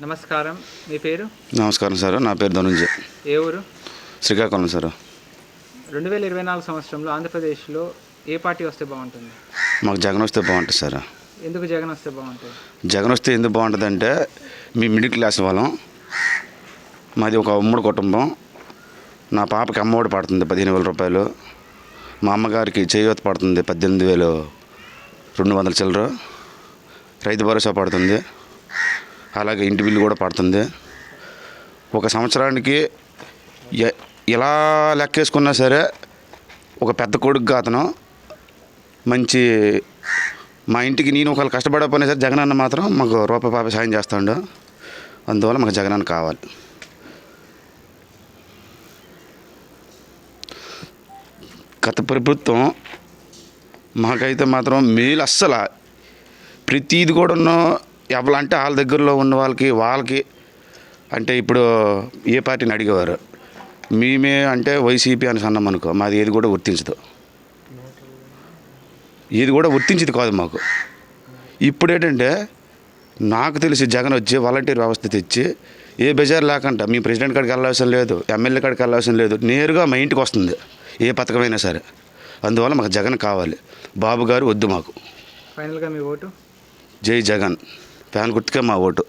నమస్కారం. మీ పేరు? నమస్కారం సార్. నా పేరు ధనుంజయ్. ఏ ఊరు? శ్రీకాకుళం సార్. 2024 సంవత్సరంలో ఆంధ్రప్రదేశ్లో ఏ పార్టీ వస్తే బాగుంటుంది? మాకు జగన్ వస్తే బాగుంటుంది సార్. ఎందుకు జగన్ వస్తే బాగుంటుంది? జగన్ వస్తే ఎందుకు బాగుంటుంది అంటే, మీ మిడిల్ క్లాస్ వాళ్ళం, మాది ఒక ఉమ్మడి కుటుంబం. నా పాపకి అమ్మఒడి పడుతుంది 15,000 రూపాయలు. మా అమ్మగారికి చేయూత పడుతుంది 18,200 చిల్లర. రైతు భరోసా పడుతుంది, అలాగే ఇంటి బిల్లు కూడా పడుతుంది. ఒక సంవత్సరానికి ఇలా లెక్కేసుకున్నా సరే ఒక పెద్ద కొడుకుగా అతను మంచి, మా ఇంటికి నేను ఒకవేళ కష్టపడకపోయినా సరే జగన్ అన్న మాత్రం మాకు రూపాయి పాప సాయం చేస్తాడు. అందువల్ల మాకు జగన్ అన్న కావాలి. గత ప్రభుత్వం మాకైతే మాత్రం మేలు అస్సలు ప్రతిది కూడా ఎవరంటే వాళ్ళ దగ్గరలో ఉన్న వాళ్ళకి అంటే ఇప్పుడు ఏ పార్టీని అడిగేవారు, మేమే అంటే వైసీపీ అని అన్నాం అనుకో, మాది ఏది కూడా వర్తించదు, ఏది కూడా వర్తించేది కాదు మాకు. ఇప్పుడు ఏంటంటే నాకు తెలిసి జగన్ వచ్చి వాలంటీర్ వ్యవస్థ తెచ్చి ఏ బెజార్ లేకుండా మీ ప్రెసిడెంట్ కాడికి వెళ్ళవలసిన లేదు, ఎమ్మెల్యే కాడికి వెళ్ళవలసిన లేదు, నేరుగా మా ఇంటికి వస్తుంది ఏ పథకమైనా సరే. అందువల్ల మాకు జగన్ కావాలి. బాబు గారు వద్దు మాకు. ఫైనల్గా మీ ఓటు? జై జగన్. ఫ్యాన్ గుర్తుకే మా ఓటు.